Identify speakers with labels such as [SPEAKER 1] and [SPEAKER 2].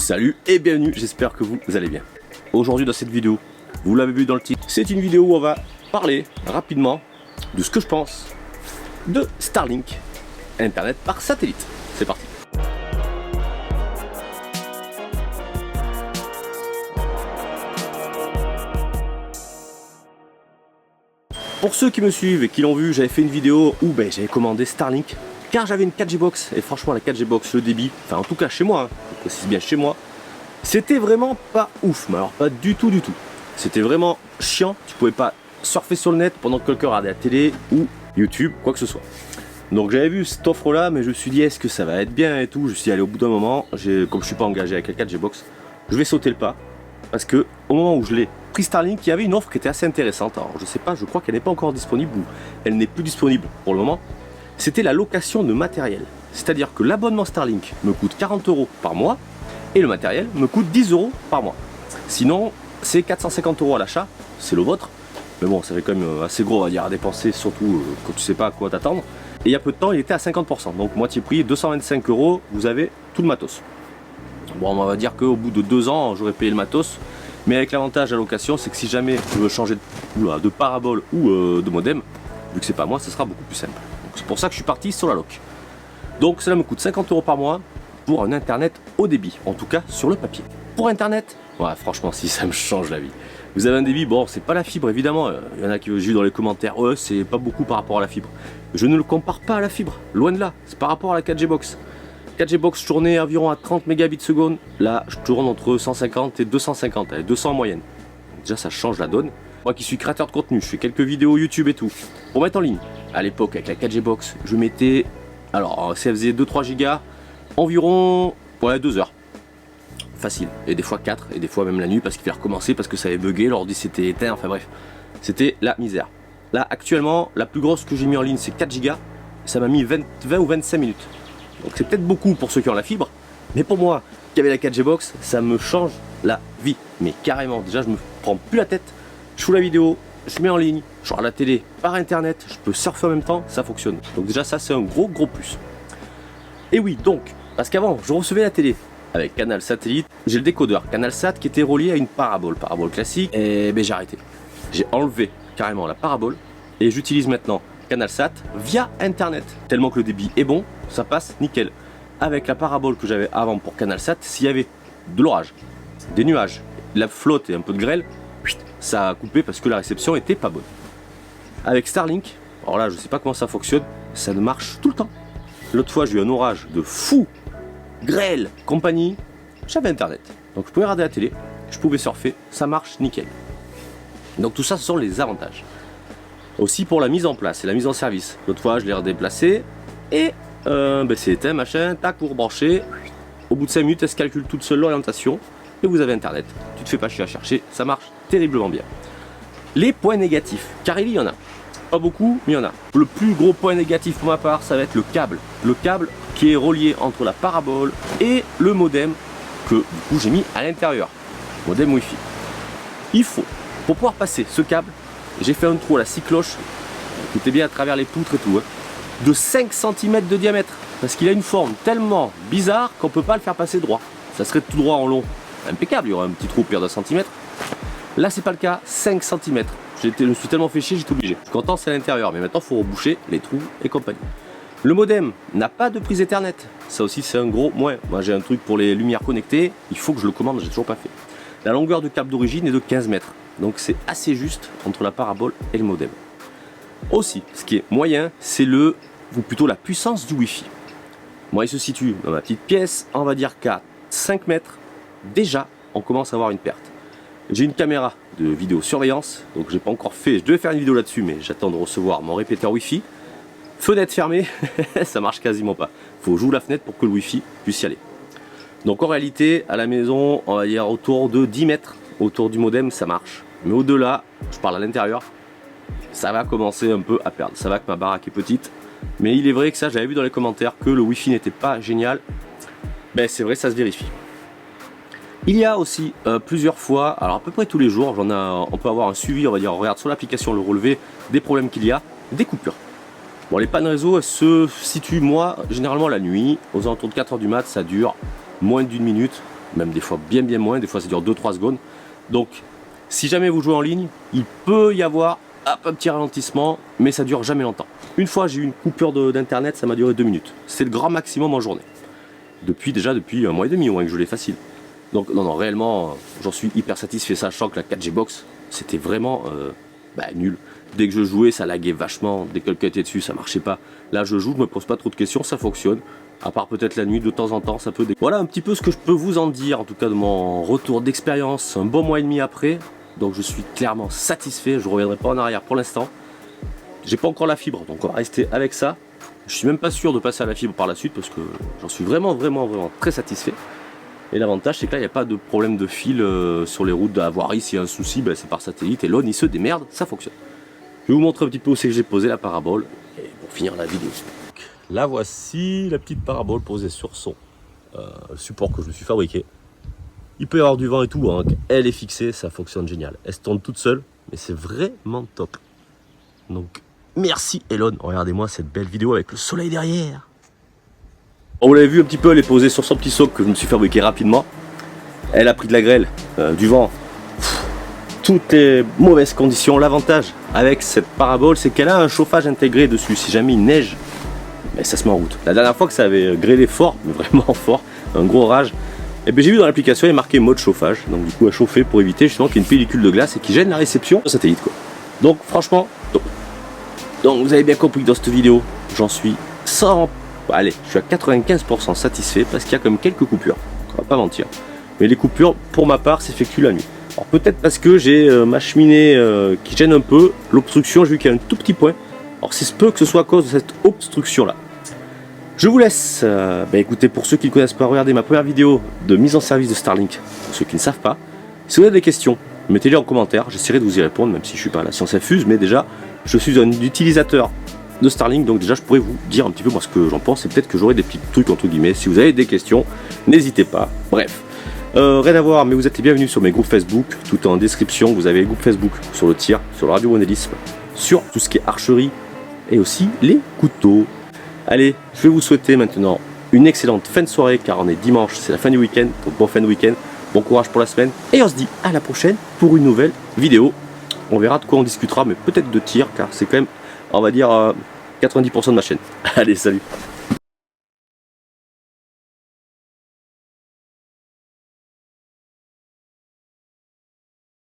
[SPEAKER 1] Salut et bienvenue, j'espère que vous allez bien. Aujourd'hui dans cette vidéo, vous l'avez vu dans le titre, c'est une vidéo où on va parler rapidement de ce que je pense de Starlink, Internet par satellite. C'est parti. Pour ceux qui me suivent et qui l'ont vu, j'avais fait une vidéo où j'avais commandé Starlink car j'avais une 4G box et franchement la 4G box, le débit, enfin en tout cas chez moi, je précise bien chez moi, c'était vraiment pas ouf, mais alors pas du tout. C'était vraiment chiant, tu pouvais pas surfer sur le net pendant que quelqu'un regardait la télé ou YouTube, quoi que ce soit. Donc j'avais vu cette offre là, mais je me suis dit est-ce que ça va être bien et tout, je me suis dit allez au bout d'un moment, comme je suis pas engagé avec la 4G box, je vais sauter le pas, parce que au moment où je l'ai pris Starlink, il y avait une offre qui était assez intéressante, alors je sais pas, je crois qu'elle n'est pas encore disponible ou elle n'est plus disponible pour le moment. C'était la location de matériel. C'est-à-dire que l'abonnement Starlink me coûte 40 € par mois et le matériel me coûte 10 € par mois. Sinon, c'est 450 € à l'achat, c'est le vôtre. Mais bon, ça fait quand même assez gros, on va dire, à dépenser, surtout quand tu sais pas à quoi t'attendre. Et il y a peu de temps, il était à 50%. Donc moitié prix, 225 €, vous avez tout le matos. Bon, on va dire qu'au bout de 2 ans, j'aurais payé le matos. Mais avec l'avantage à la location, c'est que si jamais je veux changer de parabole ou de modem, vu que c'est pas moi, ce sera beaucoup plus simple. C'est pour ça que je suis parti sur la loc. Donc cela me coûte 50 € par mois pour un internet haut débit, en tout cas sur le papier. Pour internet, ouais, franchement si ça me change la vie. Vous avez un débit, bon c'est pas la fibre évidemment, il y en a qui j'ai eu dans les commentaires, ouais c'est pas beaucoup par rapport à la fibre. Je ne le compare pas à la fibre, loin de là, c'est par rapport à la 4G box. 4G box je tournais environ à 30 mégabits seconde, là je tourne entre 150 et 250, allez 200 en moyenne. Donc, déjà ça change la donne. Moi qui suis créateur de contenu, je fais quelques vidéos YouTube et tout, pour mettre en ligne. À l'époque avec la 4G box, je mettais, alors ça faisait 2-3 gigas, environ 2 heures. Facile, et des fois 4, et des fois même la nuit parce qu'il fallait recommencer, parce que ça avait bugué, l'ordi s'était éteint, enfin bref. C'était la misère. Là actuellement, la plus grosse que j'ai mis en ligne c'est 4 gigas, ça m'a mis 20 ou 25 minutes. Donc c'est peut-être beaucoup pour ceux qui ont la fibre, mais pour moi qui avait la 4G box, ça me change la vie. Mais carrément, déjà je me prends plus la tête, je fous la vidéo, je mets en ligne, je regarde la télé par internet, je peux surfer en même temps, ça fonctionne. Donc déjà ça c'est un gros plus. Et oui donc, parce qu'avant je recevais la télé avec Canal Satellite, j'ai le décodeur Canal Sat qui était relié à une parabole classique, et j'ai arrêté. J'ai enlevé carrément la parabole et j'utilise maintenant Canal Sat via internet. Tellement que le débit est bon, ça passe nickel. Avec la parabole que j'avais avant pour Canal Sat, s'il y avait de l'orage, des nuages, la flotte et un peu de grêle, ça a coupé parce que la réception était pas bonne. Avec Starlink, alors là je sais pas comment ça fonctionne, ça ne marche tout le temps. L'autre fois j'ai eu un orage de fou, grêle, compagnie, j'avais internet. Donc je pouvais regarder la télé, je pouvais surfer, ça marche nickel. Donc tout ça ce sont les avantages. Aussi pour la mise en place et la mise en service. L'autre fois je l'ai redéplacé et c'est éteint, machin, tac, pour brancher. Au bout de 5 minutes elle se calcule toute seule l'orientation et vous avez internet. Tu te fais pas chier à chercher, ça marche terriblement bien. Les points négatifs, car il y en a. Pas beaucoup, mais il y en a. Le plus gros point négatif pour ma part, ça va être le câble. Le câble qui est relié entre la parabole et le modem que du coup j'ai mis à l'intérieur. Modem Wi-Fi. Il faut, pour pouvoir passer ce câble, j'ai fait un trou à la scie cloche, écoutez bien à travers les poutres et tout, de 5 cm de diamètre. Parce qu'il a une forme tellement bizarre qu'on peut pas le faire passer droit. Ça serait tout droit en long. Impeccable, il y aura un petit trou pire de centimètre. Là c'est pas le cas, 5 cm. Je me suis tellement fait chier, j'étais obligé. Je suis content, c'est à l'intérieur, mais maintenant il faut reboucher les trous et compagnie. Le modem n'a pas de prise Ethernet. Ça aussi c'est un gros moins. Moi j'ai un truc pour les lumières connectées, il faut que je le commande, j'ai toujours pas fait. La longueur de câble d'origine est de 15 mètres. Donc c'est assez juste entre la parabole et le modem. Aussi, ce qui est moyen, c'est ou plutôt la puissance du Wi-Fi. Moi il se situe dans ma petite pièce, on va dire qu'à 5 mètres, déjà on commence à avoir une perte. J'ai une caméra de vidéosurveillance, donc j'ai pas encore fait, je devais faire une vidéo là-dessus, mais j'attends de recevoir mon répéteur Wi-Fi. Fenêtre fermée, ça marche quasiment pas. Faut que j'ouvre la fenêtre pour que le Wi-Fi puisse y aller. Donc en réalité, à la maison, on va dire autour de 10 mètres, autour du modem, ça marche. Mais au-delà, je parle à l'intérieur, ça va commencer un peu à perdre. Ça va que ma baraque est petite, mais il est vrai que ça, j'avais vu dans les commentaires que le Wi-Fi n'était pas génial. C'est vrai, ça se vérifie. Il y a aussi plusieurs fois, alors à peu près tous les jours, on peut avoir un suivi, on va dire, on regarde sur l'application le relevé des problèmes qu'il y a, des coupures. Bon, les pannes réseau, elles se situent, moi, généralement la nuit, aux alentours de 4 h du mat, ça dure moins d'1 minute, même des fois bien moins, des fois ça dure 2-3 secondes. Donc si jamais vous jouez en ligne, il peut y avoir un petit ralentissement, mais ça dure jamais longtemps. Une fois j'ai eu une coupure d'internet, ça m'a duré 2 minutes. C'est le grand maximum en journée. Depuis 1 mois et demi au moins que je l'ai facile. Donc non, réellement, j'en suis hyper satisfait, sachant que la 4G Box, c'était vraiment nul. Dès que je jouais, ça laguait vachement. Dès que quelqu'un était dessus, ça marchait pas. Là, je joue, je me pose pas trop de questions, ça fonctionne. À part peut-être la nuit, de temps en temps, ça peut... Voilà un petit peu ce que je peux vous en dire, en tout cas de mon retour d'expérience, un bon mois et demi après. Donc je suis clairement satisfait, je ne reviendrai pas en arrière pour l'instant. J'ai pas encore la fibre, donc on va rester avec ça. Je suis même pas sûr de passer à la fibre par la suite, parce que j'en suis vraiment très satisfait. Et l'avantage, c'est que là, il n'y a pas de problème de fil sur les routes d'Avoirie. S'il y a un souci, c'est par satellite. Et l'ON, il se démerde, ça fonctionne. Je vais vous montrer un petit peu où c'est que j'ai posé la parabole. Et pour finir la vidéo. Là, voici la petite parabole posée sur son support que je me suis fabriqué. Il peut y avoir du vent et tout. Hein. Elle est fixée, ça fonctionne génial. Elle se tourne toute seule, mais c'est vraiment top. Donc, merci Elon. Regardez-moi cette belle vidéo avec le soleil derrière. Vous l'avez vu un petit peu, elle est posée sur son petit socle que je me suis fabriqué rapidement. Elle a pris de la grêle, du vent, toutes les mauvaises conditions. L'avantage avec cette parabole, c'est qu'elle a un chauffage intégré dessus. Si jamais il neige, ça se met en route. La dernière fois que ça avait grêlé fort, mais vraiment fort, un gros orage, et j'ai vu dans l'application, il est marqué mode chauffage. Donc du coup à chauffer pour éviter justement qu'il y ait une pellicule de glace et qui gêne la réception au satellite, quoi. Donc franchement, donc vous avez bien compris que dans cette vidéo, j'en suis allez, je suis à 95% satisfait parce qu'il y a quand même quelques coupures, on va pas mentir. Mais les coupures, pour ma part, s'effectuent la nuit. Alors peut-être parce que j'ai ma cheminée qui gêne un peu, l'obstruction, j'ai vu qu'il y a un tout petit point. Alors c'est peu que ce soit à cause de cette obstruction là. Je vous laisse, écoutez, pour ceux qui ne connaissent pas, regardez ma première vidéo de mise en service de Starlink. Pour ceux qui ne savent pas, si vous avez des questions, mettez-les en commentaire, j'essaierai de vous y répondre, même si je ne suis pas à la science infuse, mais déjà, je suis un utilisateur de Starlink, donc déjà je pourrais vous dire un petit peu moi ce que j'en pense, et peut-être que j'aurai des petits trucs entre guillemets. Si vous avez des questions, n'hésitez pas. Bref, rien à voir, mais vous êtes les bienvenus sur mes groupes Facebook, tout est en description. Vous avez les groupes Facebook sur le tir, sur le radio-modélisme, sur tout ce qui est archerie, et aussi les couteaux. Allez, je vais vous souhaiter maintenant une excellente fin de soirée, car on est dimanche, c'est la fin du week-end, donc bon fin de week-end, bon courage pour la semaine, et on se dit à la prochaine pour une nouvelle vidéo. On verra de quoi on discutera, mais peut-être de tir, car c'est quand même, on va dire, 90% de ma chaîne. Allez, salut!